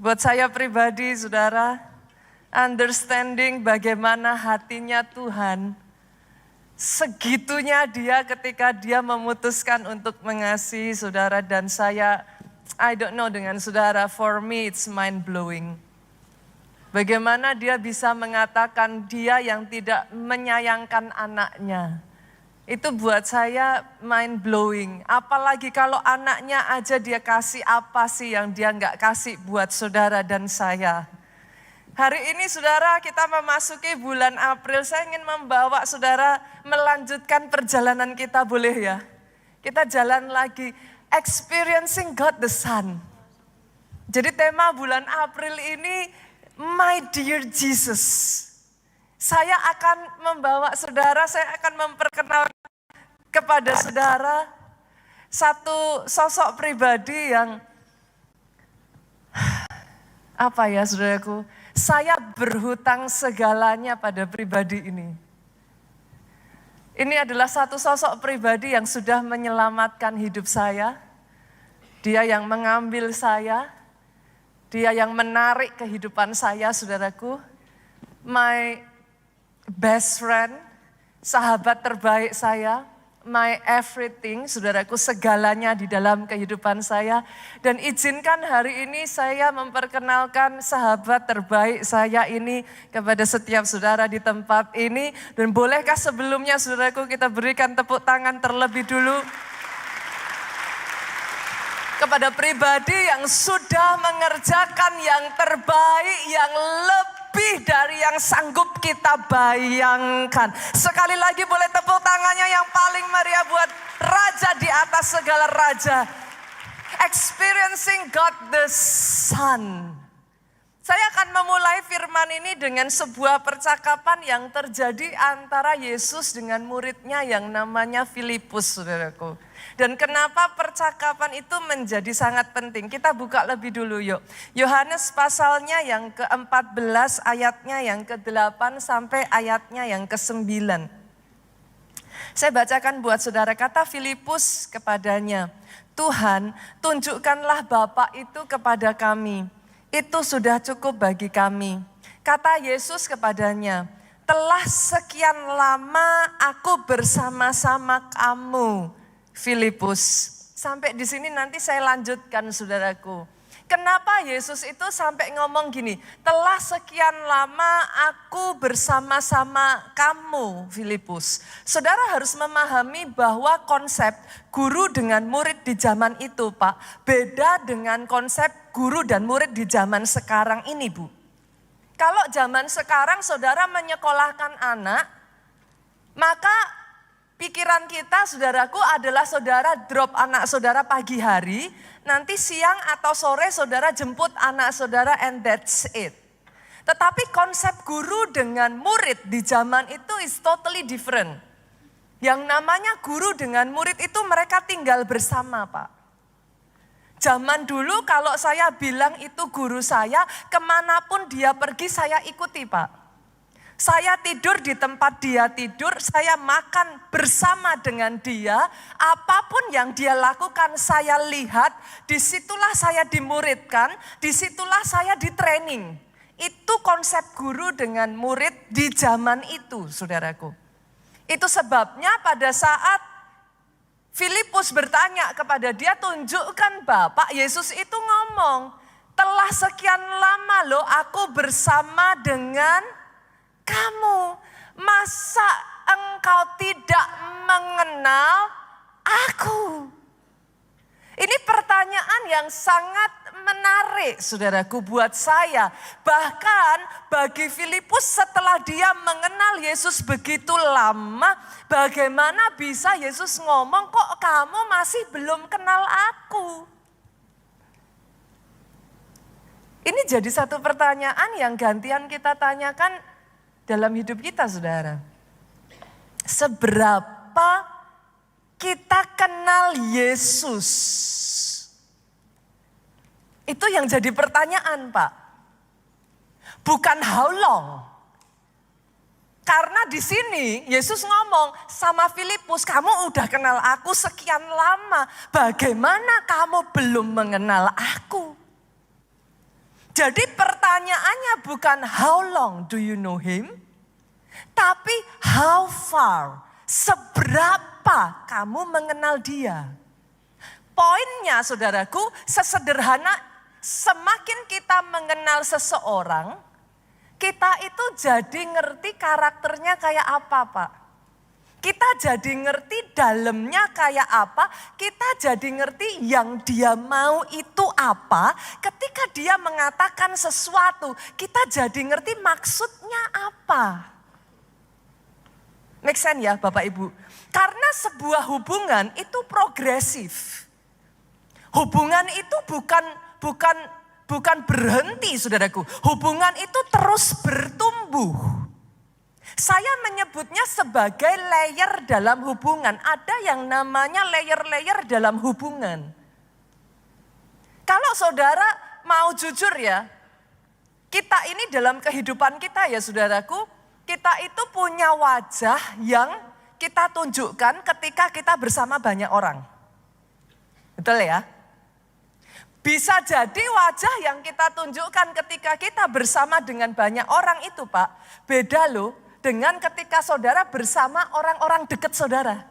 Buat saya pribadi, saudara, understanding bagaimana hatinya Tuhan, segitunya dia ketika dia memutuskan untuk mengasihi saudara dan saya. I don't know dengan saudara, for me it's mind blowing. Bagaimana dia bisa mengatakan dia yang tidak menyayangkan anaknya. Itu buat saya mind blowing. Apalagi kalau anaknya aja dia kasih apa sih yang dia nggak kasih buat saudara dan saya. Hari ini saudara kita memasuki bulan April. Saya ingin membawa saudara melanjutkan perjalanan kita, boleh ya? Kita jalan lagi, experiencing God the Son. Jadi tema bulan April ini, My Dear Jesus. Saya akan membawa saudara, saya akan memperkenalkan kepada saudara satu sosok pribadi yang, apa ya saudaraku, saya berhutang segalanya pada pribadi ini. Ini adalah satu sosok pribadi yang sudah menyelamatkan hidup saya. Dia yang mengambil saya, dia yang menarik kehidupan saya, saudaraku. My best friend, sahabat terbaik saya, my everything, saudaraku, segalanya di dalam kehidupan saya. Dan izinkan hari ini saya memperkenalkan sahabat terbaik saya ini kepada setiap saudara di tempat ini. Dan bolehkah sebelumnya saudaraku kita berikan tepuk tangan terlebih dulu kepada pribadi yang sudah mengerjakan yang terbaik, yang lebih dari yang sanggup kita bayangkan. Sekali lagi boleh tepuk tangannya yang paling meriah buat Raja di atas segala raja. Experiencing God the Son. Saya akan memulai firman ini dengan sebuah percakapan yang terjadi antara Yesus dengan muridnya yang namanya Filipus, saudaraku. Dan kenapa percakapan itu menjadi sangat penting? Kita buka lebih dulu yuk. Yohanes pasalnya yang ke-14 ayatnya yang ke-8 sampai ayatnya yang ke-9. Saya bacakan buat saudara, kata Filipus kepadanya, Tuhan, tunjukkanlah Bapa itu kepada kami. Itu sudah cukup bagi kami. Kata Yesus kepadanya, telah sekian lama aku bersama-sama kamu, Filipus. Sampai di sini nanti saya lanjutkan saudaraku. Kenapa Yesus itu sampai ngomong gini, telah sekian lama aku bersama-sama kamu, Filipus. Saudara harus memahami bahwa konsep guru dengan murid di zaman itu, Pak, beda dengan konsep guru dan murid di zaman sekarang ini, Bu. Kalau zaman sekarang saudara menyekolahkan anak, maka pikiran kita, saudaraku, adalah saudara drop anak saudara pagi hari, nanti siang atau sore saudara jemput anak saudara and that's it. Tetapi konsep guru dengan murid di zaman itu is totally different. Yang namanya guru dengan murid itu mereka tinggal bersama, Pak. Zaman dulu kalau saya bilang itu guru saya, kemanapun dia pergi saya ikuti, Pak. Saya tidur di tempat dia tidur, saya makan bersama dengan dia, apapun yang dia lakukan saya lihat, disitulah saya dimuridkan, disitulah saya ditraining. Itu konsep guru dengan murid di zaman itu, saudaraku. Itu sebabnya pada saat Filipus bertanya kepada dia, tunjukkan Bapak, Yesus itu ngomong, telah sekian lama loh aku bersama dengan kamu, masa engkau tidak mengenal aku? Ini pertanyaan yang sangat menarik, saudaraku, buat saya. Bahkan bagi Filipus setelah dia mengenal Yesus begitu lama, bagaimana bisa Yesus ngomong, kok kamu masih belum kenal aku? Ini jadi satu pertanyaan yang gantian kita tanyakan dalam hidup kita, saudara. Seberapa kita kenal Yesus? Itu yang jadi pertanyaan, Pak. Bukan how long. Karena di sini Yesus ngomong sama Filipus, kamu udah kenal aku sekian lama. Bagaimana kamu belum mengenal aku? Jadi pertanyaannya bukan how long do you know him, tapi how far, seberapa kamu mengenal dia. Poinnya saudaraku, sesederhana semakin kita mengenal seseorang, kita itu jadi ngerti karakternya kayak apa, Pak. Kita jadi ngerti dalamnya kayak apa, kita jadi ngerti yang dia mau itu apa. Ketika dia mengatakan sesuatu, kita jadi ngerti maksudnya apa. Make sense ya Bapak Ibu? Karena sebuah hubungan itu progresif. Hubungan itu bukan berhenti saudaraku. Hubungan itu terus bertumbuh. Saya menyebutnya sebagai layer dalam hubungan. Ada yang namanya layer-layer dalam hubungan. Kalau saudara mau jujur ya, kita ini dalam kehidupan kita ya saudaraku, kita itu punya wajah yang kita tunjukkan ketika kita bersama banyak orang. Betul ya? Bisa jadi wajah yang kita tunjukkan ketika kita bersama dengan banyak orang itu Pak, beda loh dengan ketika saudara bersama orang-orang dekat saudara.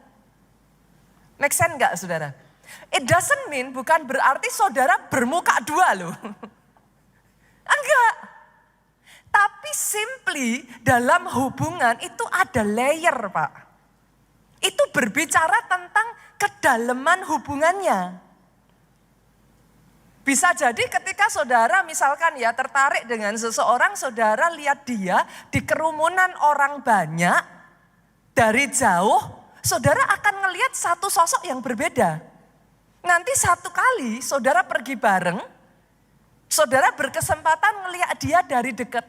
Make sense enggak saudara? It doesn't mean, bukan berarti saudara bermuka dua loh. Enggak. Tapi simply dalam hubungan itu ada layer Pak. Itu berbicara tentang kedalaman hubungannya. Bisa jadi ketika saudara misalkan ya tertarik dengan seseorang, saudara lihat dia di kerumunan orang banyak, dari jauh, saudara akan ngelihat satu sosok yang berbeda. Nanti satu kali saudara pergi bareng, saudara berkesempatan ngelihat dia dari dekat.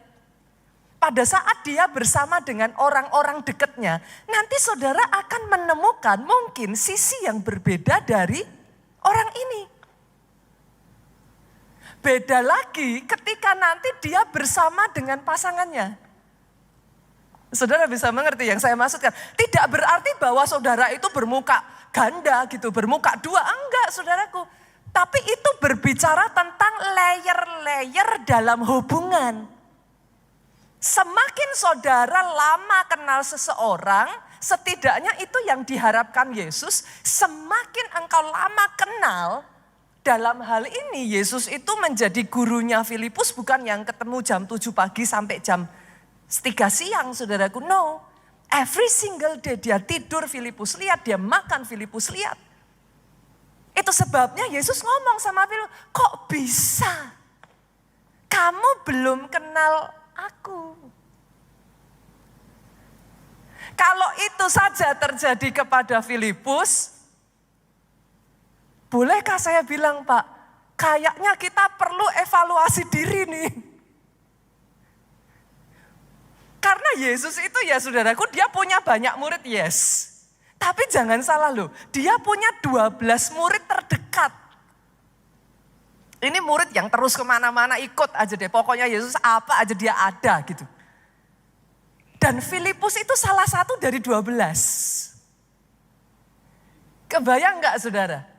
Pada saat dia bersama dengan orang-orang dekatnya, nanti saudara akan menemukan mungkin sisi yang berbeda dari orang ini. Beda lagi ketika nanti dia bersama dengan pasangannya. Saudara bisa mengerti yang saya maksudkan. Tidak berarti bahwa saudara itu bermuka ganda gitu, bermuka dua. Enggak saudaraku. Tapi itu berbicara tentang layer-layer dalam hubungan. Semakin saudara lama kenal seseorang, setidaknya itu yang diharapkan Yesus, semakin engkau lama kenal. Dalam hal ini Yesus itu menjadi gurunya Filipus, bukan yang ketemu jam 7 pagi sampai jam 3 siang saudaraku. No, every single day dia tidur Filipus lihat, dia makan Filipus lihat. Itu sebabnya Yesus ngomong sama Filipus, kok bisa kamu belum kenal aku? Kalau itu saja terjadi kepada Filipus, bolehkah saya bilang Pak, kayaknya kita perlu evaluasi diri nih. Karena Yesus itu ya saudaraku, dia punya banyak murid, yes. Tapi jangan salah loh, dia punya 12 murid terdekat. Ini murid yang terus kemana-mana ikut aja deh, pokoknya Yesus apa aja dia ada gitu. Dan Filipus itu salah satu dari 12. Kebayang gak saudara?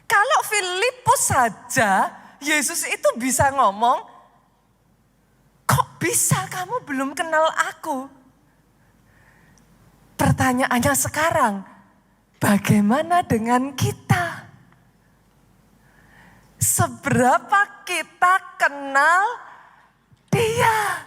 Kalau Filipus saja, Yesus itu bisa ngomong, kok bisa kamu belum kenal aku? Pertanyaannya sekarang, bagaimana dengan kita? Seberapa kita kenal dia?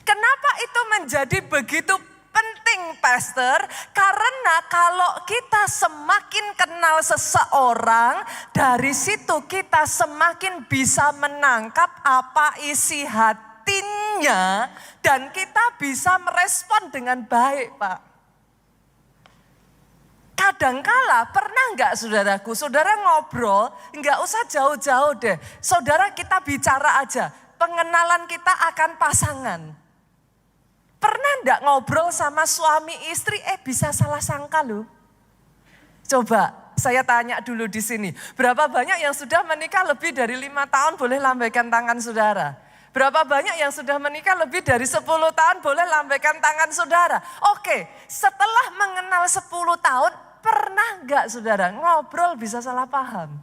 Kenapa itu menjadi begitu penting, Pastor? Karena kalau kita semakin kenal seseorang, dari situ kita semakin bisa menangkap apa isi hatinya dan kita bisa merespon dengan baik, Pak. Kadangkala pernah enggak saudaraku, saudara ngobrol, enggak usah jauh-jauh deh. Saudara kita bicara aja, pengenalan kita akan pasangan. Pernah enggak ngobrol sama suami istri, bisa salah sangka loh. Coba saya tanya dulu di sini, berapa banyak yang sudah menikah lebih dari 5 tahun boleh lambaikan tangan saudara? Berapa banyak yang sudah menikah lebih dari 10 tahun boleh lambaikan tangan saudara? Oke, setelah mengenal 10 tahun, pernah enggak saudara ngobrol bisa salah paham?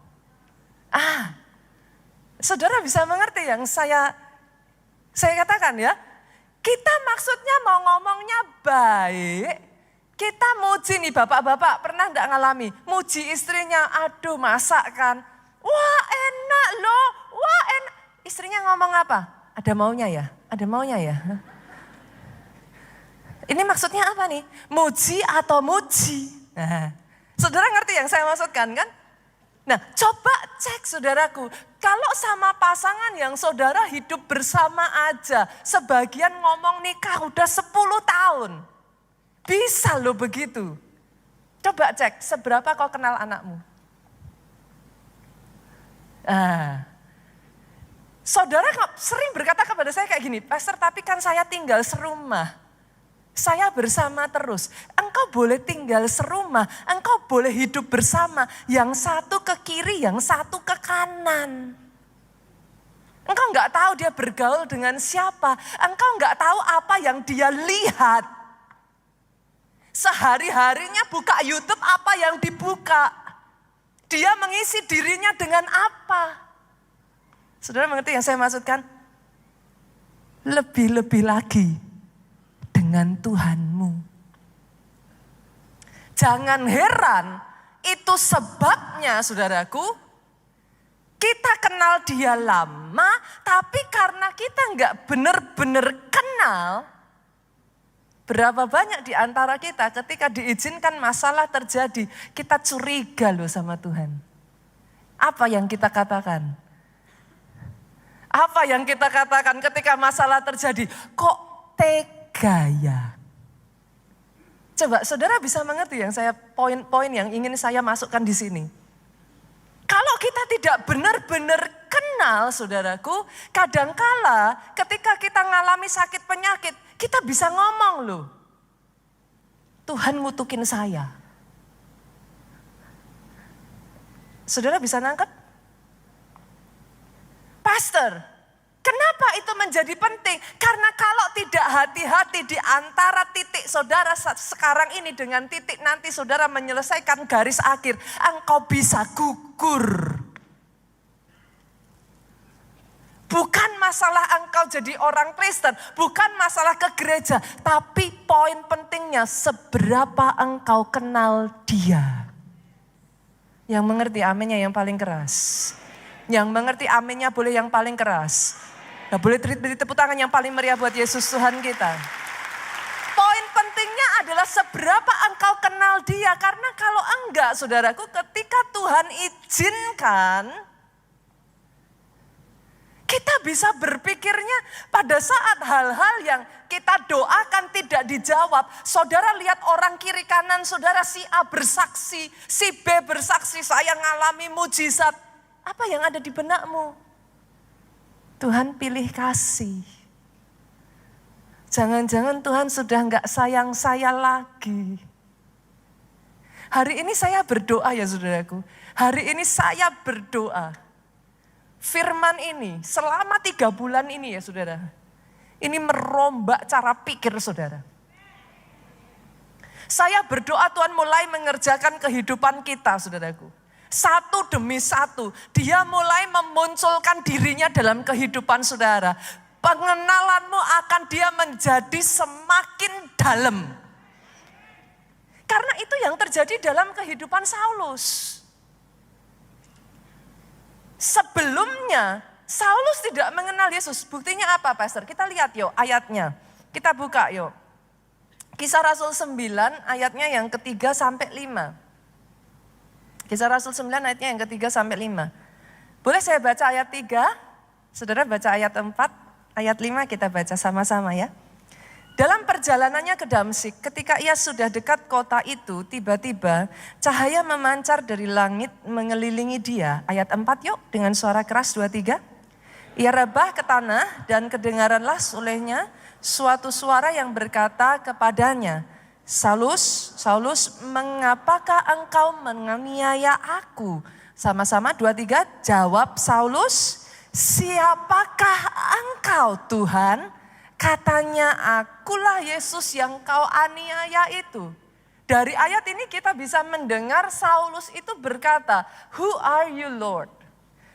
Saudara bisa mengerti yang saya katakan ya. Kita maksudnya mau ngomongnya baik. Kita muji nih bapak-bapak, pernah enggak ngalami? Muji istrinya, aduh masak kan. Wah enak loh, wah enak. Istrinya ngomong apa? Ada maunya ya? Ada maunya ya? Ini maksudnya apa nih? Muji atau muji? Nah, saudara ngerti yang saya maksudkan kan? Nah, coba cek saudaraku, kalau sama pasangan yang saudara hidup bersama aja, sebagian ngomong nikah udah 10 tahun. Bisa loh begitu. Coba cek, seberapa kau kenal anakmu? Saudara sering berkata kepada saya kayak gini, Pastor tapi kan saya tinggal serumah. Saya bersama terus. Engkau boleh tinggal serumah, engkau boleh hidup bersama. Yang satu ke kiri, yang satu ke kanan. Engkau nggak tahu dia bergaul dengan siapa. Engkau nggak tahu apa yang dia lihat. Sehari-harinya buka YouTube apa yang dibuka. Dia mengisi dirinya dengan apa. Saudara mengerti yang saya maksudkan? Lebih-lebih lagi. Dengan Tuhanmu. Jangan heran, itu sebabnya saudaraku, kita kenal dia lama, tapi karena kita nggak benar-benar kenal, berapa banyak di antara kita ketika diizinkan masalah terjadi, kita curiga loh sama Tuhan. Apa yang kita katakan? Apa yang kita katakan ketika masalah terjadi? Kok gaya. Coba saudara bisa mengerti yang saya poin-poin yang ingin saya masukkan di sini. Kalau kita tidak benar-benar kenal saudaraku, kadangkala ketika kita ngalami sakit penyakit, kita bisa ngomong loh. Tuhan ngutukin saya. Saudara bisa nangkep? Pastor, kenapa itu menjadi penting? Karena kalau tidak hati-hati di antara titik saudara sekarang ini dengan titik nanti saudara menyelesaikan garis akhir, engkau bisa gugur. Bukan masalah engkau jadi orang Kristen, bukan masalah ke gereja, tapi poin pentingnya seberapa engkau kenal Dia. Yang mengerti aminnya yang paling keras. Yang mengerti aminnya boleh yang paling keras. Nah, boleh beri tepuk tangan yang paling meriah buat Yesus Tuhan kita. Poin pentingnya adalah seberapa engkau kenal Dia. Karena kalau enggak saudaraku, ketika Tuhan izinkan, kita bisa berpikirnya pada saat hal-hal yang kita doakan tidak dijawab. Saudara lihat orang kiri kanan saudara, si A bersaksi, si B bersaksi, saya ngalami mujizat. Apa yang ada di benakmu? Tuhan pilih kasih. Jangan-jangan Tuhan sudah enggak sayang saya lagi. Hari ini saya berdoa ya saudaraku. Hari ini saya berdoa. Firman ini selama 3 bulan ini ya saudara. Ini merombak cara pikir saudara. Saya berdoa Tuhan mulai mengerjakan kehidupan kita saudaraku. Satu demi satu, Dia mulai memunculkan dirinya dalam kehidupan saudara. Pengenalanmu akan Dia menjadi semakin dalam. Karena itu yang terjadi dalam kehidupan Saulus. Sebelumnya, Saulus tidak mengenal Yesus. Buktinya apa, Pastor? Kita lihat yuk ayatnya. Kita buka yuk. Kisah Rasul 9 ayatnya yang ketiga sampai 5. Kisah Rasul 9 ayatnya yang ketiga sampai 5. Boleh saya baca ayat 3? Saudara baca ayat 4, ayat 5 kita baca sama-sama ya. Dalam perjalanannya ke Damsyik, ketika ia sudah dekat kota itu, tiba-tiba cahaya memancar dari langit mengelilingi dia. Ayat 4 yuk dengan suara keras 2, 3. Ia rebah ke tanah dan kedengaranlah olehnya suatu suara yang berkata kepadanya, Saulus, Saulus, mengapakah engkau menganiaya aku? Sama-sama 2, 3, jawab Saulus, siapakah engkau Tuhan? Katanya, akulah Yesus yang kau aniaya itu. Dari ayat ini kita bisa mendengar Saulus itu berkata, who are you Lord?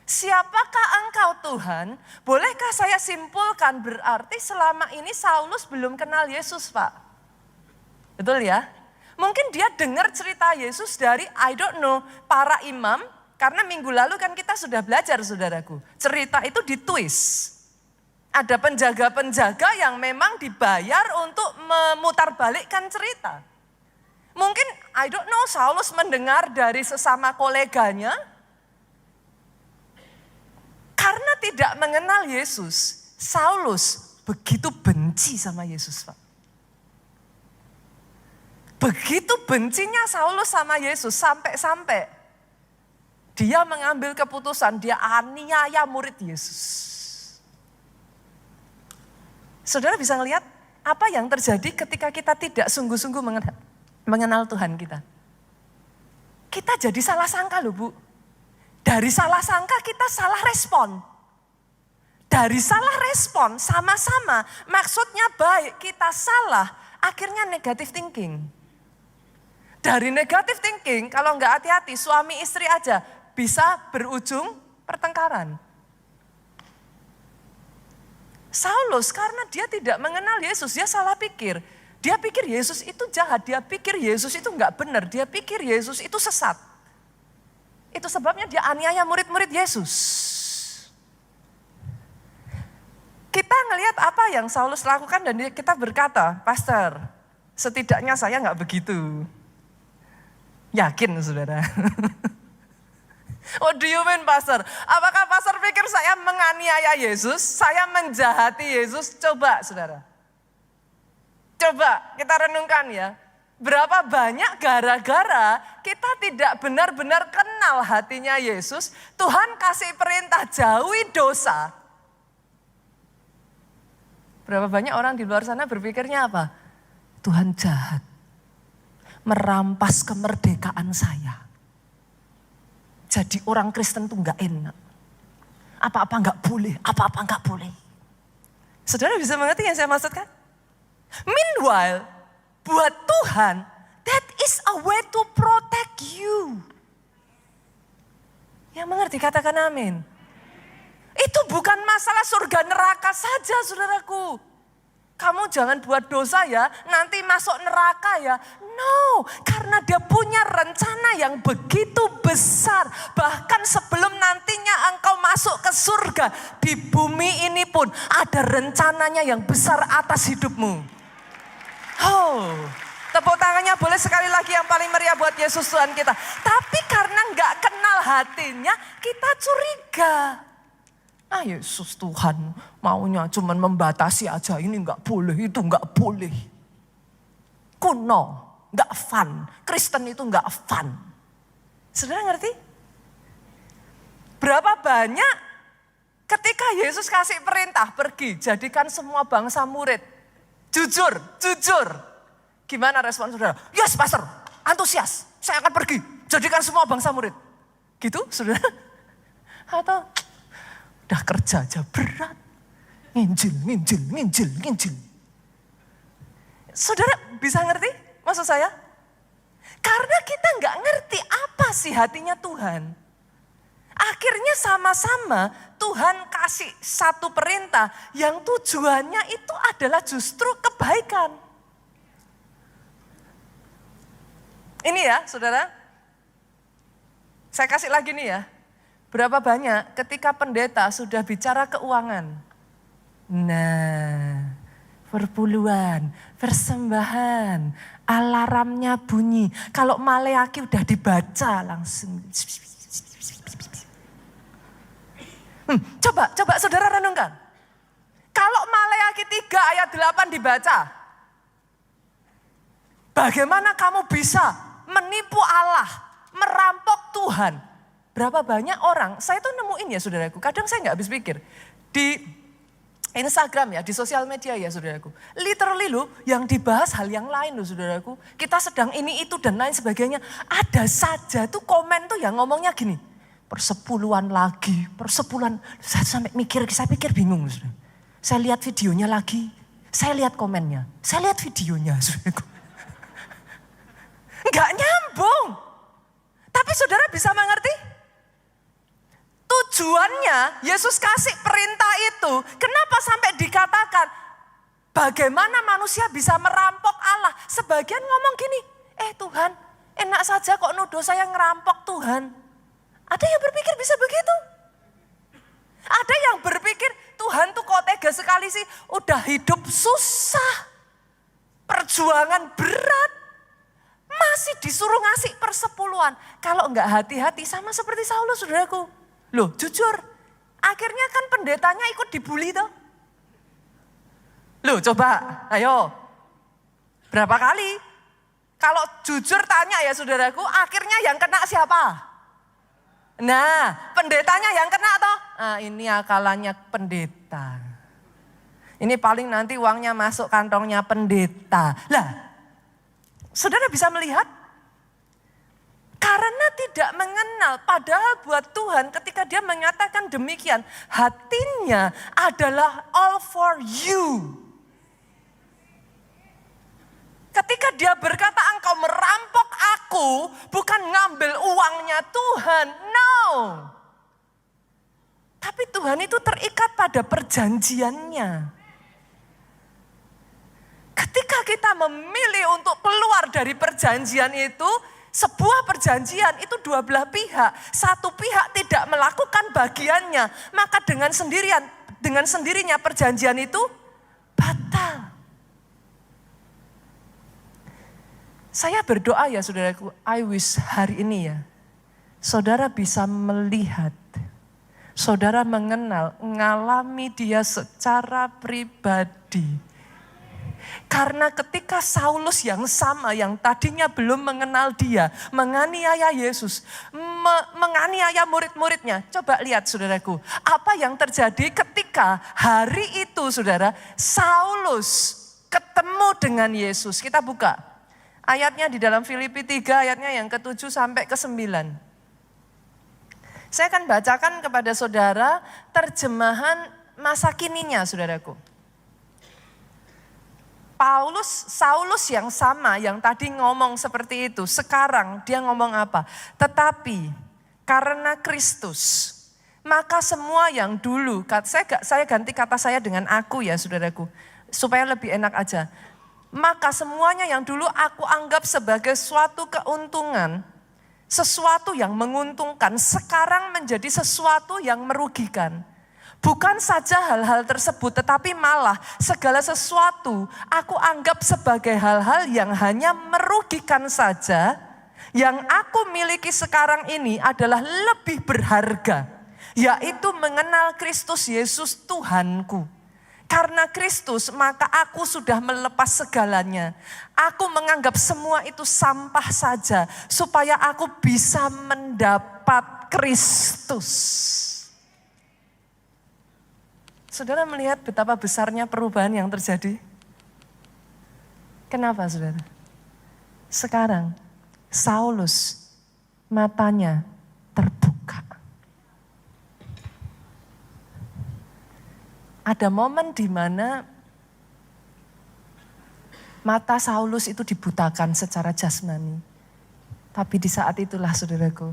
Siapakah engkau Tuhan? Bolehkah saya simpulkan berarti selama ini Saulus belum kenal Yesus, Pak? Betul ya? Mungkin dia dengar cerita Yesus dari para imam. Karena minggu lalu kan kita sudah belajar saudaraku. Cerita itu ditwist. Ada penjaga-penjaga yang memang dibayar untuk memutarbalikkan cerita. Mungkin Saulus mendengar dari sesama koleganya. Karena tidak mengenal Yesus, Saulus begitu benci sama Yesus, Pak. Begitu bencinya Saulus sama Yesus sampai-sampai dia mengambil keputusan, dia aniaya murid Yesus. Saudara bisa ngelihat apa yang terjadi ketika kita tidak sungguh-sungguh mengenal Tuhan kita. Kita jadi salah sangka loh, Bu. Dari salah sangka kita salah respon. Dari salah respon sama-sama maksudnya baik kita salah akhirnya negative thinking. Dari negative thinking kalau nggak hati-hati suami istri aja bisa berujung pertengkaran. Saulus karena dia tidak mengenal Yesus dia salah pikir. Dia pikir Yesus itu jahat, dia pikir Yesus itu nggak benar, dia pikir Yesus itu sesat. Itu sebabnya dia aniaya murid-murid Yesus. Kita ngelihat apa yang Saulus lakukan dan kita berkata, Pastor, setidaknya saya nggak begitu. Yakin saudara? What do you mean Pastor? Apakah Pastor pikir saya menganiaya Yesus? Saya menjahati Yesus? Coba saudara. Coba kita renungkan ya. Berapa banyak gara-gara kita tidak benar-benar kenal hatinya Yesus, Tuhan kasih perintah jauhi dosa. Berapa banyak orang di luar sana berpikirnya apa? Tuhan jahat, merampas kemerdekaan saya. Jadi orang Kristen tuh gak enak. Apa-apa gak boleh, apa-apa gak boleh. Saudara bisa mengerti yang saya maksudkan? Meanwhile, buat Tuhan, that is a way to protect you. Yang mengerti katakan amin. Itu bukan masalah surga neraka saja saudaraku. Kamu jangan buat dosa ya, nanti masuk neraka ya. No, karena dia punya rencana yang begitu besar. Bahkan sebelum nantinya engkau masuk ke surga, di bumi ini pun ada rencananya yang besar atas hidupmu. Oh, tepuk tangannya boleh sekali lagi yang paling meriah buat Yesus Tuhan kita. Tapi karena nggak kenal hatinya, kita curiga. Ah Yesus Tuhan maunya cuman membatasi aja, ini nggak boleh, itu nggak boleh. Kuno, nggak fun. Kristen itu nggak fun. Saudara ngerti? Berapa banyak ketika Yesus kasih perintah pergi, jadikan semua bangsa murid. Jujur. Gimana respon saudara? Yes pastor, antusias. Saya akan pergi, jadikan semua bangsa murid. Gitu saudara? Atau udah kerja aja berat. Nginjil. Saudara bisa ngerti maksud saya? Karena kita gak ngerti apa sih hatinya Tuhan. Akhirnya sama-sama Tuhan kasih satu perintah yang tujuannya itu adalah justru kebaikan. Ini ya saudara, saya kasih lagi nih ya. Berapa banyak ketika pendeta sudah bicara keuangan. Nah, perpuluhan, persembahan, alarmnya bunyi. Kalau Maleaki udah dibaca langsung. Coba saudara renungkan. Kalau Maleaki 3 ayat 8 dibaca. Bagaimana kamu bisa menipu Allah, merampok Tuhan? Berapa banyak orang, saya tuh nemuin ya saudaraku, kadang saya gak habis pikir. Di Instagram ya, di sosial media ya saudaraku. Literally loh, yang dibahas hal yang lain loh saudaraku. Kita sedang ini, itu dan lain sebagainya. Ada saja tuh komen tuh yang ngomongnya gini. Persepuluhan lagi, saya sampai mikir, saya pikir bingung. Saya lihat videonya lagi, saya lihat komennya, saya lihat videonya. Nggak nyambung. Tapi saudara bisa mengerti? tujuannya Yesus kasih perintah itu. Kenapa sampai dikatakan bagaimana manusia bisa merampok Allah? Sebagian ngomong gini, Tuhan enak saja kok nuduh saya ngerampok Tuhan. Ada yang berpikir bisa begitu? Ada yang berpikir Tuhan tuh kok tega sekali sih, udah hidup susah, perjuangan berat, masih disuruh ngasih persepuluhan. Kalau enggak hati-hati sama seperti Saulus, saudaraku. Loh jujur, akhirnya kan pendetanya ikut dibully toh. Loh coba, ayo. Berapa kali? Kalau jujur tanya ya saudaraku, akhirnya yang kena siapa? Nah, pendetanya yang kena toh. Nah, ini akalannya pendeta. Ini paling nanti uangnya masuk kantongnya pendeta. Lah, saudara bisa melihat? Karena tidak mengenal, padahal buat Tuhan ketika dia mengatakan demikian, hatinya adalah all for you. Ketika dia berkata engkau merampok aku, bukan ngambil uangnya Tuhan, no. Tapi Tuhan itu terikat pada perjanjiannya. Ketika kita memilih untuk keluar dari perjanjian itu, sebuah perjanjian itu dua belah pihak. Satu pihak tidak melakukan bagiannya, maka dengan sendirinya perjanjian itu batal. Saya berdoa ya saudaraku, I wish hari ini ya, saudara bisa melihat, saudara mengenal, mengalami dia secara pribadi. Karena ketika Saulus yang sama, yang tadinya belum mengenal dia, menganiaya Yesus, menganiaya murid-muridnya. Coba lihat saudaraku, apa yang terjadi ketika hari itu saudara, Saulus ketemu dengan Yesus. Kita buka. Ayatnya di dalam Filipi 3 ayatnya yang ke-7 sampai ke-9. Saya akan bacakan kepada saudara terjemahan masa kininya saudaraku. Saulus yang sama yang tadi ngomong seperti itu. Sekarang dia ngomong apa? Tetapi karena Kristus, maka semua yang dulu, saya ganti kata saya dengan aku ya saudaraku. Supaya lebih enak aja. Maka semuanya yang dulu aku anggap sebagai suatu keuntungan, sesuatu yang menguntungkan, sekarang menjadi sesuatu yang merugikan. Bukan saja hal-hal tersebut, tetapi malah segala sesuatu aku anggap sebagai hal-hal yang hanya merugikan saja. Yang aku miliki sekarang ini adalah lebih berharga, yaitu mengenal Kristus Yesus Tuhanku. Karena Kristus, maka aku sudah melepas segalanya. Aku menganggap semua itu sampah saja, supaya aku bisa mendapat Kristus. Saudara melihat betapa besarnya perubahan yang terjadi? Kenapa saudara? Sekarang, Saulus matanya terbuka. Ada momen di mana mata Saulus itu dibutakan secara jasmani. Tapi di saat itulah saudaraku,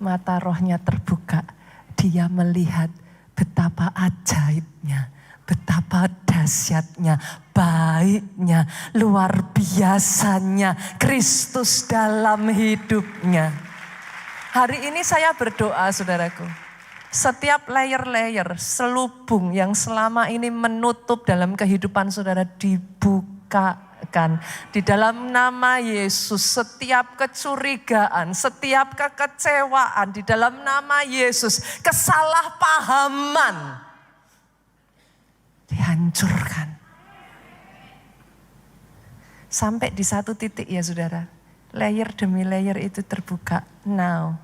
mata rohnya terbuka. Dia melihat betapa ajaibnya, betapa dahsyatnya, baiknya, luar biasanya Kristus dalam hidupnya. Hari ini saya berdoa saudaraku. Setiap layer-layer, selubung yang selama ini menutup dalam kehidupan saudara dibukakan. Di dalam nama Yesus, setiap kecurigaan, setiap kekecewaan, di dalam nama Yesus, kesalahpahaman dihancurkan. Sampai di satu titik ya saudara, layer demi layer itu terbuka. Now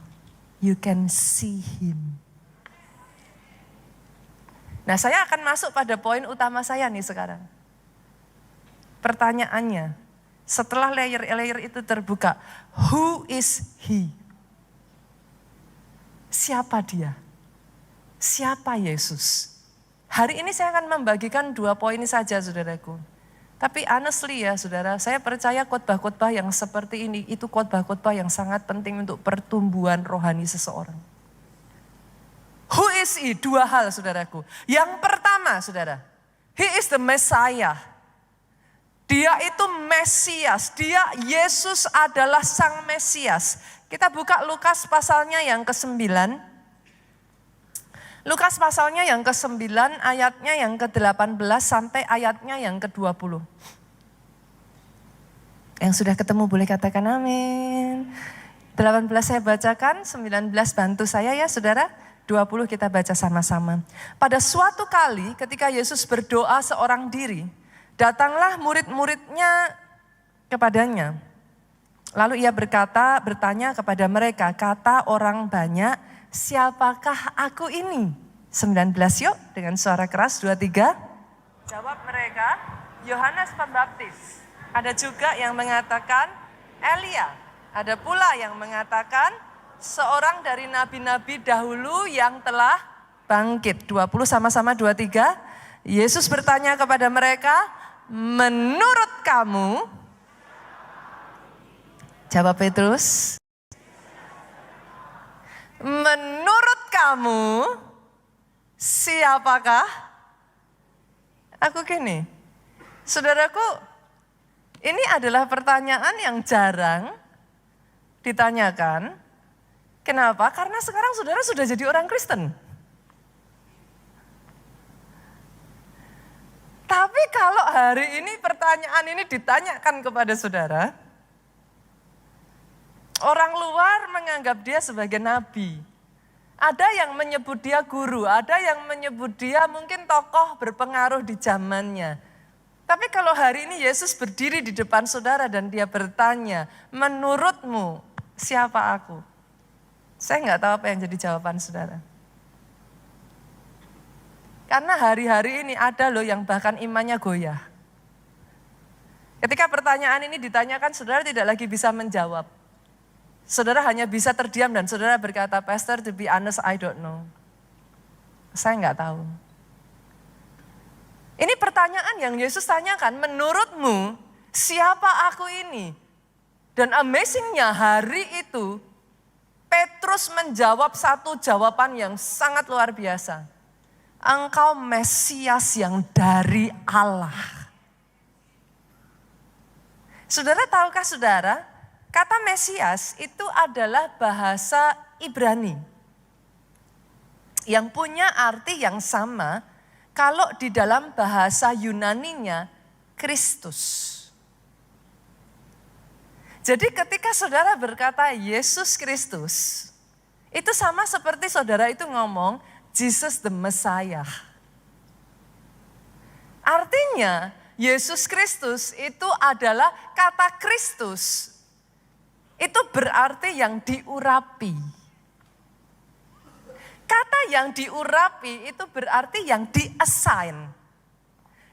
you can see Him. Nah, saya akan masuk pada poin utama saya nih sekarang. Pertanyaannya, setelah layer-layer itu terbuka, who is He? Siapa dia? Siapa Yesus? Hari ini saya akan membagikan 2 poin saja saudaraku. Tapi honestly ya saudara, saya percaya khotbah-khotbah yang seperti ini, itu khotbah-khotbah yang sangat penting untuk pertumbuhan rohani seseorang. Who is he? Dua hal saudaraku. Yang pertama saudara, he is the Messiah. Dia itu Mesias, Yesus adalah sang Mesias. Kita buka Lukas pasalnya yang ke-9. Lukas pasalnya yang ke-9 ayatnya yang ke-18 sampai ayatnya yang ke-20. Yang sudah ketemu boleh katakan amin. 18 saya bacakan, 19 bantu saya ya saudara. 20 kita baca sama-sama. Pada suatu kali ketika Yesus berdoa seorang diri, datanglah murid-muridnya kepadanya. Lalu ia bertanya kepada mereka, kata orang banyak, siapakah aku ini? 19 yuk dengan suara keras, 23. Jawab mereka, Yohanes Pembaptis. Ada juga yang mengatakan Elia. Ada pula yang mengatakan seorang dari nabi-nabi dahulu yang telah bangkit. 20 sama-sama 23. Yesus bertanya kepada mereka, menurut kamu, jawab Petrus, menurut kamu siapakah aku gini? Saudaraku, ini adalah pertanyaan yang jarang ditanyakan. Kenapa? Karena sekarang saudara sudah jadi orang Kristen. Tapi kalau hari ini pertanyaan ini ditanyakan kepada saudara, orang luar menganggap dia sebagai nabi. Ada yang menyebut dia guru, ada yang menyebut dia mungkin tokoh berpengaruh di zamannya. Tapi kalau hari ini Yesus berdiri di depan saudara dan dia bertanya, menurutmu siapa aku? Saya nggak tahu apa yang jadi jawaban saudara. Karena hari-hari ini ada loh yang bahkan imannya goyah. Ketika pertanyaan ini ditanyakan, saudara tidak lagi bisa menjawab. Saudara hanya bisa terdiam dan saudara berkata, Pastor, to be honest, I don't know. Saya nggak tahu. Ini pertanyaan yang Yesus tanyakan, menurutmu siapa aku ini? Dan amazingnya hari itu, Petrus menjawab satu jawaban yang sangat luar biasa. Engkau Mesias yang dari Allah. Saudara tahukah saudara, kata Mesias itu adalah bahasa Ibrani. Yang punya arti yang sama kalau di dalam bahasa Yunaninya Kristus. Jadi ketika saudara berkata Yesus Kristus, itu sama seperti saudara itu ngomong Jesus the Messiah. Artinya Yesus Kristus itu adalah kata Kristus. Itu berarti yang diurapi. Kata yang diurapi itu berarti yang di-assign.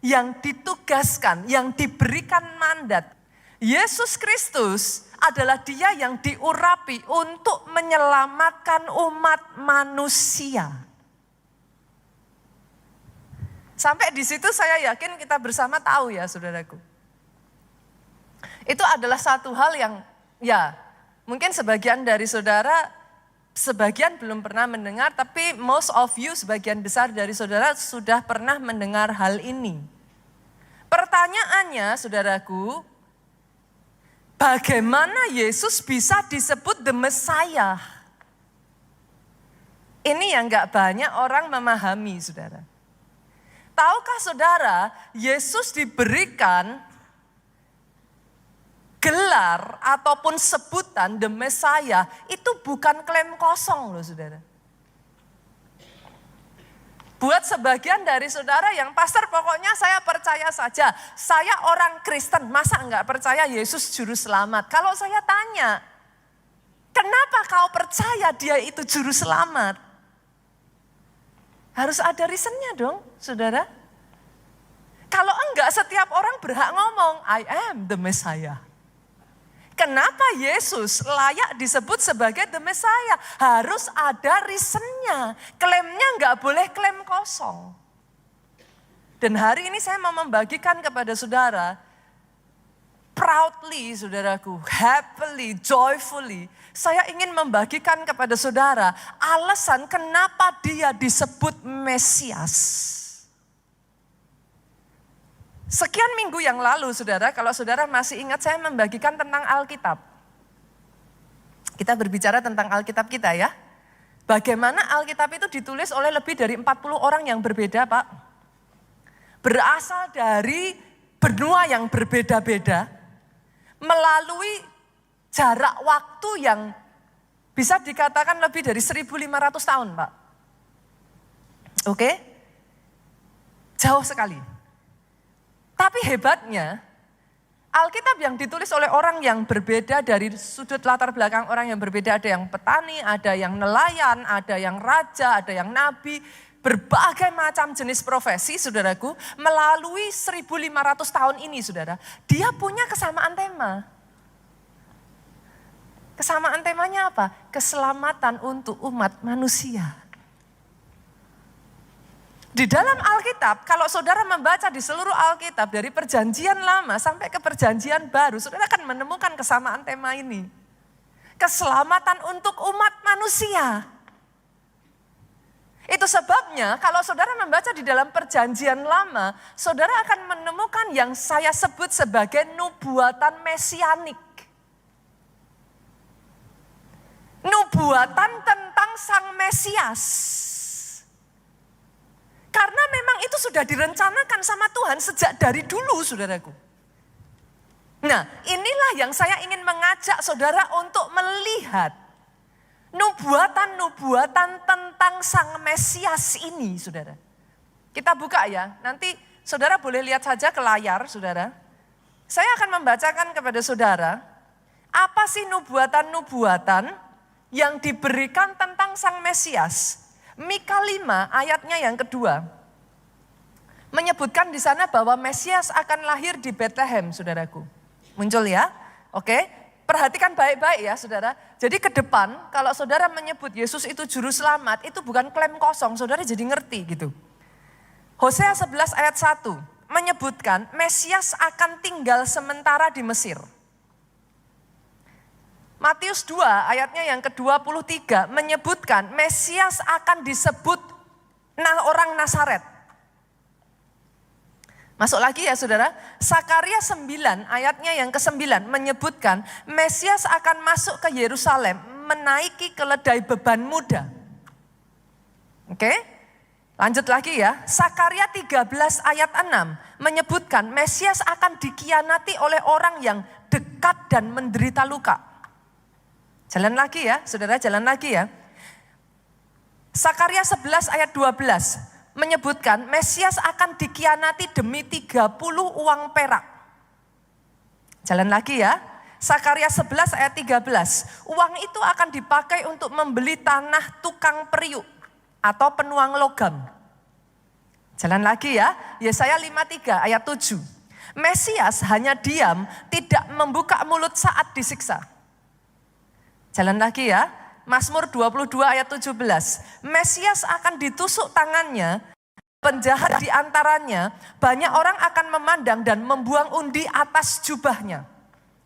Yang ditugaskan, yang diberikan mandat. Yesus Kristus adalah dia yang diurapi untuk menyelamatkan umat manusia. Sampai di situ saya yakin kita bersama tahu ya saudaraku. Itu adalah satu hal yang ya mungkin sebagian dari saudara, sebagian belum pernah mendengar, tapi most of you, sebagian besar dari saudara sudah pernah mendengar hal ini. Pertanyaannya saudaraku, bagaimana Yesus bisa disebut the Messiah? Ini yang gak banyak orang memahami saudara. Tahukah saudara, Yesus diberikan gelar ataupun sebutan the Messiah itu bukan klaim kosong loh saudara. Buat sebagian dari saudara yang pastor pokoknya saya percaya saja. Saya orang Kristen, masa enggak percaya Yesus juru selamat? Kalau saya tanya, kenapa kau percaya dia itu juru selamat? Harus ada reasonnya dong saudara. Kalau enggak setiap orang berhak ngomong, I am the Messiah. Kenapa Yesus layak disebut sebagai the Messiah? Harus ada reasonnya. Klaimnya enggak boleh klaim kosong. Dan hari ini saya mau membagikan kepada saudara, proudly saudaraku, happily, joyfully, saya ingin membagikan kepada saudara alasan kenapa dia disebut Mesias. Sekian minggu yang lalu saudara, kalau saudara masih ingat saya membagikan tentang Alkitab. Kita berbicara tentang Alkitab kita ya. Bagaimana Alkitab itu ditulis oleh lebih dari 40 orang yang berbeda Pak. Berasal dari benua yang berbeda-beda. Melalui jarak waktu yang bisa dikatakan lebih dari 1.500 tahun Pak. Oke? Jauh sekali. Tapi hebatnya, Alkitab yang ditulis oleh orang yang berbeda dari sudut latar belakang orang yang berbeda. Ada yang petani, ada yang nelayan, ada yang raja, ada yang nabi. Berbagai macam jenis profesi saudaraku. Melalui 1.500 tahun ini saudara. Dia punya kesamaan tema. Kesamaan temanya apa? Keselamatan untuk umat manusia. Di dalam Alkitab, kalau saudara membaca di seluruh Alkitab dari perjanjian lama sampai ke perjanjian baru, saudara akan menemukan kesamaan tema ini. Keselamatan untuk umat manusia. Itu sebabnya kalau saudara membaca di dalam perjanjian lama, saudara akan menemukan yang saya sebut sebagai nubuatan mesianik. Nubuatan tentang Sang Mesias. Karena memang itu sudah direncanakan sama Tuhan sejak dari dulu saudaraku. Nah inilah yang saya ingin mengajak saudara untuk melihat. Nubuatan-nubuatan tentang Sang Mesias ini saudara. Kita buka ya, nanti saudara boleh lihat saja ke layar saudara. Saya akan membacakan kepada saudara, apa sih nubuatan-nubuatan yang diberikan tentang Sang Mesias. Mika 5 ayatnya yang kedua. Menyebutkan di sana bahwa Mesias akan lahir di Bethlehem, saudaraku. Muncul ya? Oke. Perhatikan baik-baik ya, saudara. Jadi ke depan kalau saudara menyebut Yesus itu juru selamat, itu bukan klaim kosong, saudara jadi ngerti gitu. Hosea 11 ayat 1 menyebutkan Mesias akan tinggal sementara di Mesir. Matius 2 ayatnya yang ke-23 menyebutkan Mesias akan disebut orang Nazaret. Masuk lagi ya saudara. Sakaria 9 ayatnya yang ke-9 menyebutkan Mesias akan masuk ke Yerusalem menaiki keledai beban muda. Oke? Lanjut lagi ya. Sakaria 13 ayat 6 menyebutkan Mesias akan dikhianati oleh orang yang dekat dan menderita luka. Jalan lagi ya, saudara jalan lagi ya. Sakaria 11 ayat 12 menyebutkan Mesias akan dikhianati demi 30 uang perak. Jalan lagi ya. Sakaria 11 ayat 13. Uang itu akan dipakai untuk membeli tanah tukang periuk atau penuang logam. Jalan lagi ya. Yesaya 53 ayat 7. Mesias hanya diam, tidak membuka mulut saat disiksa. Jalan lagi ya, Mazmur 22 ayat 17. Mesias akan ditusuk tangannya, penjahat di antaranya, banyak orang akan memandang dan membuang undi atas jubahnya.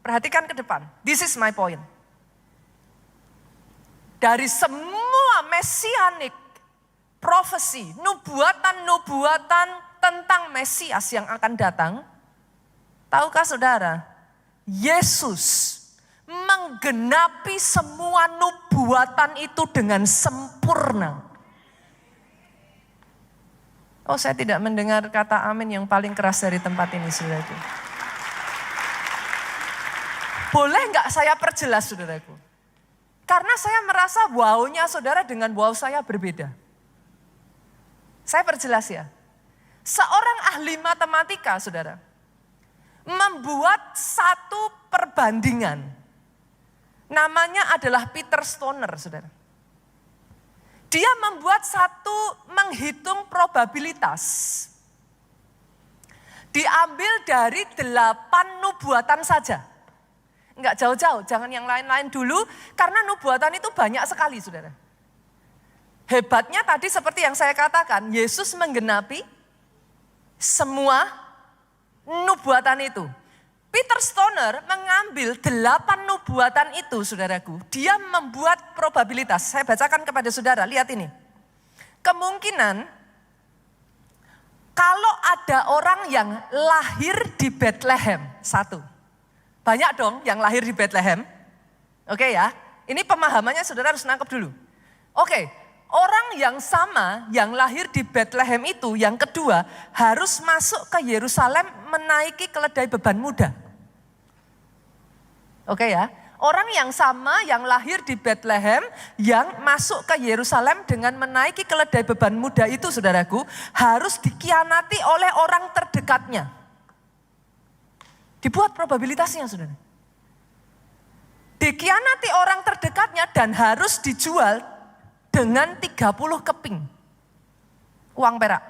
Perhatikan ke depan, this is my point. Dari semua mesianik, profesi, nubuatan-nubuatan tentang Mesias yang akan datang, tahukah saudara, Yesus menggenapi semua nubuatan itu dengan sempurna. Oh, saya tidak mendengar kata amin yang paling keras dari tempat ini, saudaraku. Boleh nggak saya perjelas, saudaraku? Karena saya merasa wow-nya saudara dengan wow saya berbeda. Saya perjelas ya. Seorang ahli matematika, saudara, membuat satu perbandingan. Namanya adalah Peter Stoner, saudara. Dia membuat satu menghitung probabilitas. Diambil dari 8 nubuatan saja. Enggak jauh-jauh, jangan yang lain-lain dulu. Karena nubuatan itu banyak sekali, saudara. Hebatnya tadi seperti yang saya katakan, Yesus menggenapi semua nubuatan itu. Peter Stoner mengambil 8 nubuatan itu, saudaraku. Dia membuat probabilitas. Saya bacakan kepada saudara, lihat ini. Kemungkinan kalau ada orang yang lahir di Bethlehem, 1. Banyak dong yang lahir di Bethlehem. Oke ya, ini pemahamannya saudara harus nangkep dulu. Oke, orang yang sama yang lahir di Bethlehem itu, yang kedua, harus masuk ke Yerusalem menaiki keledai beban muda. Oke ya, orang yang sama yang lahir di Bethlehem yang masuk ke Yerusalem dengan menaiki keledai beban muda itu, saudaraku, harus dikhianati oleh orang terdekatnya. Dibuat probabilitasnya, saudara. Dikhianati orang terdekatnya dan harus dijual dengan 30 keping uang perak.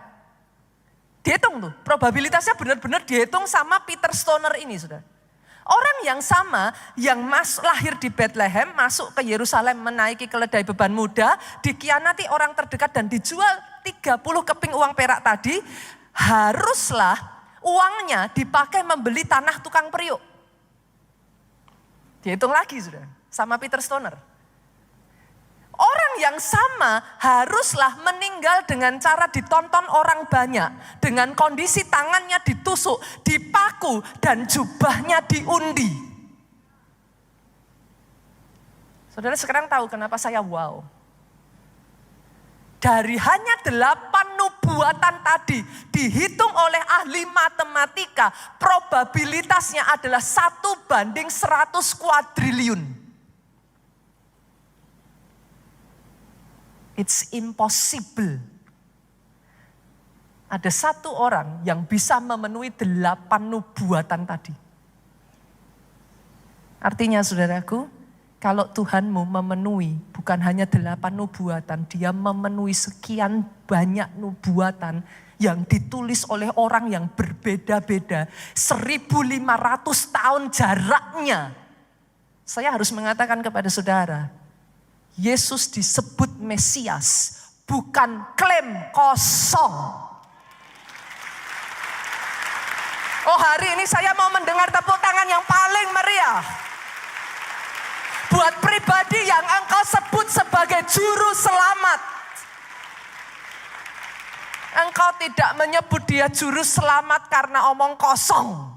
Dihitung tuh, probabilitasnya benar-benar dihitung sama Peter Stoner ini, saudara. Orang yang sama yang lahir di Bethlehem, masuk ke Yerusalem menaiki keledai beban muda, dikhianati orang terdekat dan dijual 30 keping uang perak tadi, haruslah uangnya dipakai membeli tanah tukang periuk. Dihitung lagi sudah, sama Peter Stoner. Orang yang sama haruslah meninggal dengan cara ditonton orang banyak. Dengan kondisi tangannya ditusuk, dipaku, dan jubahnya diundi. Saudara sekarang tahu kenapa saya wow. Dari hanya 8 nubuatan tadi dihitung oleh ahli matematika, probabilitasnya adalah 1:100 kuadriliun. It's impossible. Ada satu orang yang bisa memenuhi 8 nubuatan tadi. Artinya saudaraku, kalau Tuhanmu memenuhi bukan hanya 8 nubuatan, dia memenuhi sekian banyak nubuatan yang ditulis oleh orang yang berbeda-beda. 1.500 tahun jaraknya. Saya harus mengatakan kepada saudara, Yesus disebut Mesias, bukan klaim kosong. Oh, hari ini saya mau mendengar tepuk tangan yang paling meriah. Buat pribadi yang engkau sebut sebagai juru selamat. Engkau tidak menyebut dia juru selamat karena omong kosong.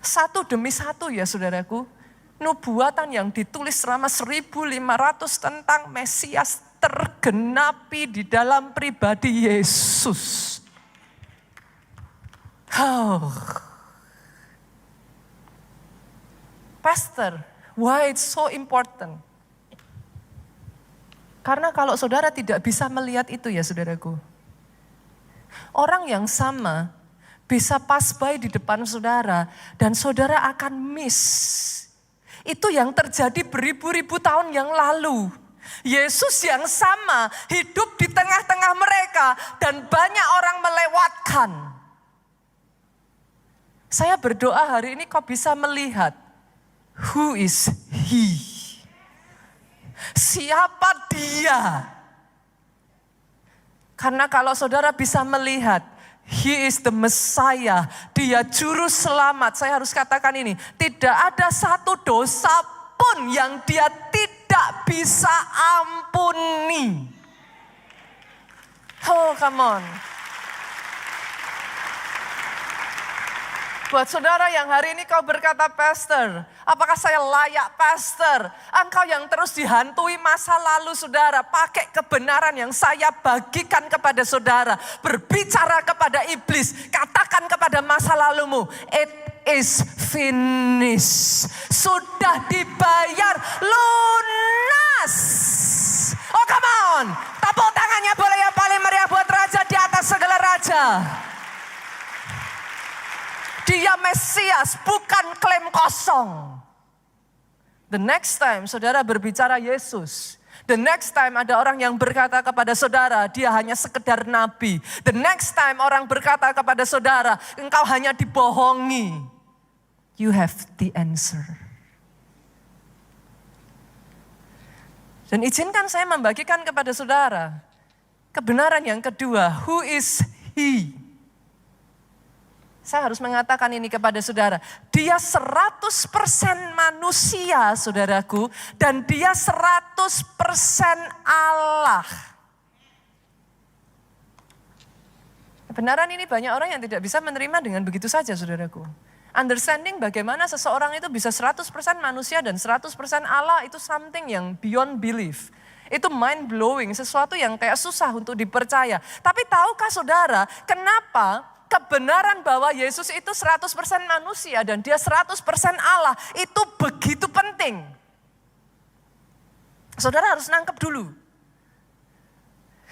Satu demi satu ya saudaraku. Nubuatan yang ditulis selama 1.500 tentang Mesias tergenapi di dalam pribadi Yesus. Oh. Pastor, why it's so important? Karena kalau saudara tidak bisa melihat itu ya saudaraku. Orang yang sama bisa pass by di depan saudara dan saudara akan miss. Itu yang terjadi beribu-ribu tahun yang lalu. Yesus yang sama hidup di tengah-tengah mereka dan banyak orang melewatkan. Saya berdoa hari ini kau bisa melihat who is he? Siapa dia? Karena kalau saudara bisa melihat he is the Messiah, dia juru selamat. Saya harus katakan ini, tidak ada satu dosa pun yang dia tidak bisa ampuni. Oh, come on. Buat saudara yang hari ini kau berkata, pastor, apakah saya layak pastor? Engkau yang terus dihantui masa lalu saudara, pakai kebenaran yang saya bagikan kepada saudara. Berbicara kepada iblis, katakan kepada masa lalumu, it is finished. Sudah dibayar lunas. Oh come on, tepuk tangannya boleh yang paling meriah buat raja di atas segala raja. Dia Mesias, bukan klaim kosong. The next time saudara berbicara Yesus, the next time ada orang yang berkata kepada saudara, dia hanya sekedar nabi. The next time orang berkata kepada saudara, engkau hanya dibohongi. You have the answer. Dan izinkan saya membagikan kepada saudara kebenaran yang kedua, who is he? Saya harus mengatakan ini kepada saudara. Dia 100% manusia, saudaraku. Dan dia 100% Allah. Kebenaran ini banyak orang yang tidak bisa menerima dengan begitu saja, saudaraku. Understanding bagaimana seseorang itu bisa 100% manusia dan 100% Allah itu something yang beyond belief. Itu mind blowing, sesuatu yang kayak susah untuk dipercaya. Tapi tahukah saudara, kenapa kebenaran bahwa Yesus itu 100% manusia dan dia 100% Allah itu begitu penting? Saudara harus nangkep dulu.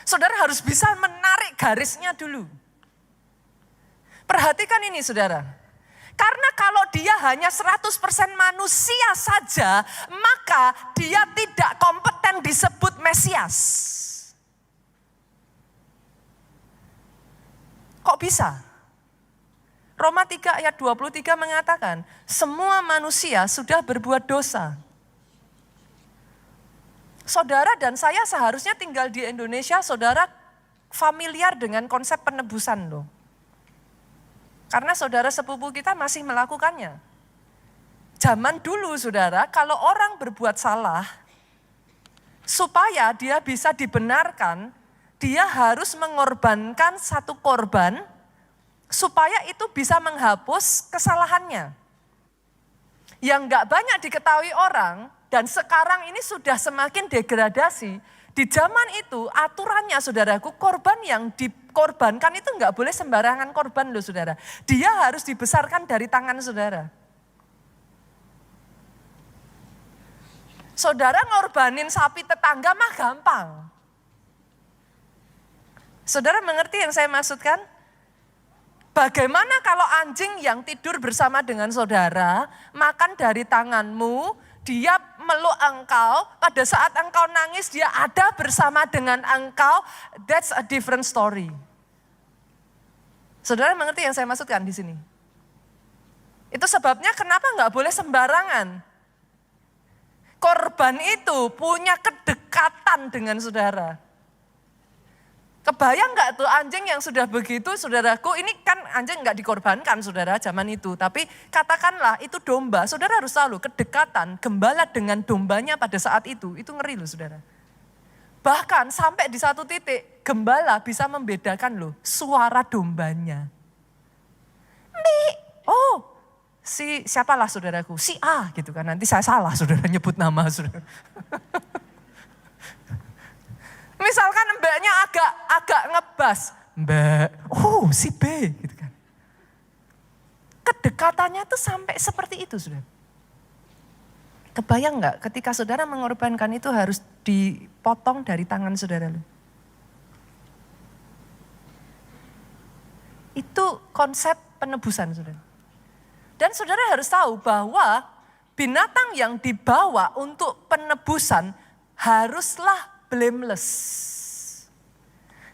Saudara harus bisa menarik garisnya dulu. Perhatikan ini saudara. Karena kalau dia hanya 100% manusia saja, maka dia tidak kompeten disebut Mesias. Kok bisa? Roma 3 ayat 23 mengatakan, semua manusia sudah berbuat dosa. Saudara dan saya seharusnya tinggal di Indonesia, saudara familiar dengan konsep penebusan loh. Karena saudara sepupu kita masih melakukannya. Zaman dulu saudara, kalau orang berbuat salah, supaya dia bisa dibenarkan, dia harus mengorbankan satu korban, supaya itu bisa menghapus kesalahannya. Yang gak banyak diketahui orang, dan sekarang ini sudah semakin degradasi. Di zaman itu aturannya saudaraku, korban yang dikorbankan itu gak boleh sembarangan korban loh saudara. Dia harus dibesarkan dari tangan saudara. Saudara ngorbanin sapi tetangga mah gampang. Saudara mengerti yang saya maksudkan? Bagaimana kalau anjing yang tidur bersama dengan saudara, makan dari tanganmu, dia meluk engkau, pada saat engkau nangis dia ada bersama dengan engkau, that's a different story. Saudara mengerti yang saya maksudkan di sini? Itu sebabnya kenapa nggak boleh sembarangan. Korban itu punya kedekatan dengan saudara. Kebayang nggak tuh anjing yang sudah begitu, saudaraku, ini kan anjing nggak dikorbankan saudara zaman itu. Tapi katakanlah itu domba, saudara harus tahu kedekatan gembala dengan dombanya pada saat itu ngeri loh saudara. Bahkan sampai di satu titik gembala bisa membedakan loh suara dombanya. Oh siapalah saudaraku, si A gitu kan, nanti saya salah saudara nyebut nama saudara. Misalkan mbaknya agak ngebas, mbak, oh si B gitu kan. Kedekatannya tuh sampai seperti itu saudara. Kebayang nggak ketika saudara mengorbankan itu harus dipotong dari tangan saudara lu. Itu konsep penebusan saudara. Dan saudara harus tahu bahwa binatang yang dibawa untuk penebusan haruslah blameless.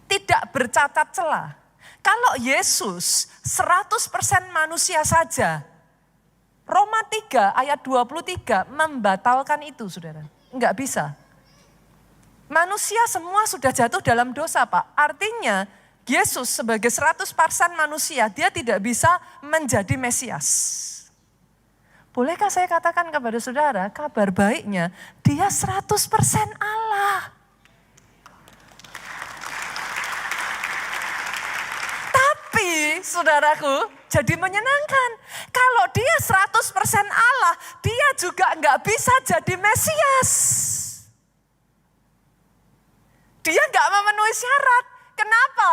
Tidak bercacat celah. Kalau Yesus 100% manusia saja, Roma 3 ayat 23 membatalkan itu saudara. Enggak bisa. Manusia semua sudah jatuh dalam dosa Pak. Artinya Yesus sebagai 100% manusia, dia tidak bisa menjadi Mesias. Bolehkah saya katakan kepada saudara, kabar baiknya dia 100% Allah. Tapi saudaraku, jadi menyenangkan. Kalau dia 100% Allah, dia juga nggak bisa jadi Mesias. Dia nggak memenuhi syarat. Kenapa?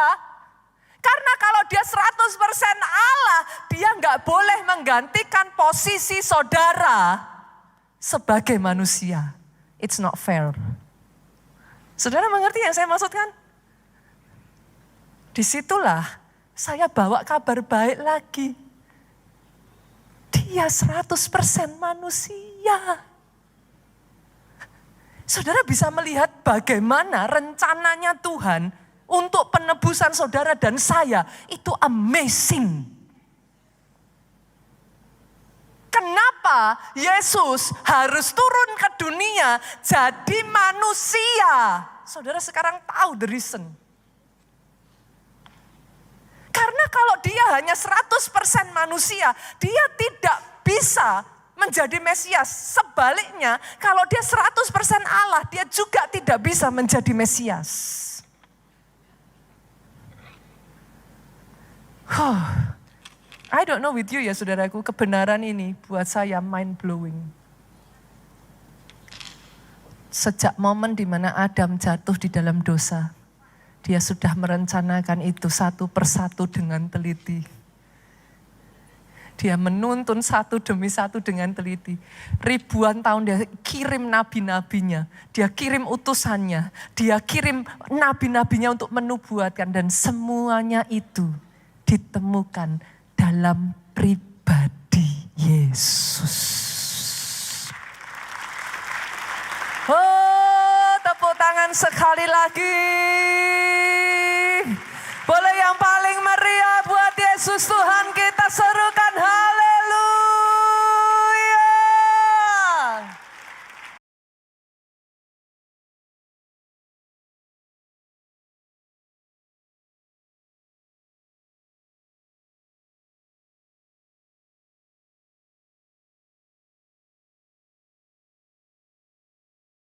Karena kalau dia 100% Allah, dia nggak boleh menggantikan posisi saudara sebagai manusia. It's not fair. Saudara mengerti yang saya maksudkan? Disitulah saya bawa kabar baik lagi. Dia 100% manusia. Saudara bisa melihat bagaimana rencananya Tuhan untuk penebusan saudara dan saya. Itu amazing. Kenapa Yesus harus turun ke dunia jadi manusia? Saudara sekarang tahu the reason. Karena kalau dia hanya 100% manusia, dia tidak bisa menjadi Mesias. Sebaliknya, kalau dia 100% Allah, dia juga tidak bisa menjadi Mesias. I don't know with you ya saudaraku, kebenaran ini buat saya mind blowing. Sejak momen di mana Adam jatuh di dalam dosa, dia sudah merencanakan itu satu persatu dengan teliti. Dia menuntun satu demi satu dengan teliti. Ribuan tahun dia kirim nabi-nabinya, dia kirim utusannya, dia kirim nabi-nabinya untuk menubuatkan, dan semuanya itu ditemukan dalam pribadi Yesus. Oh, tepuk tangan sekali lagi.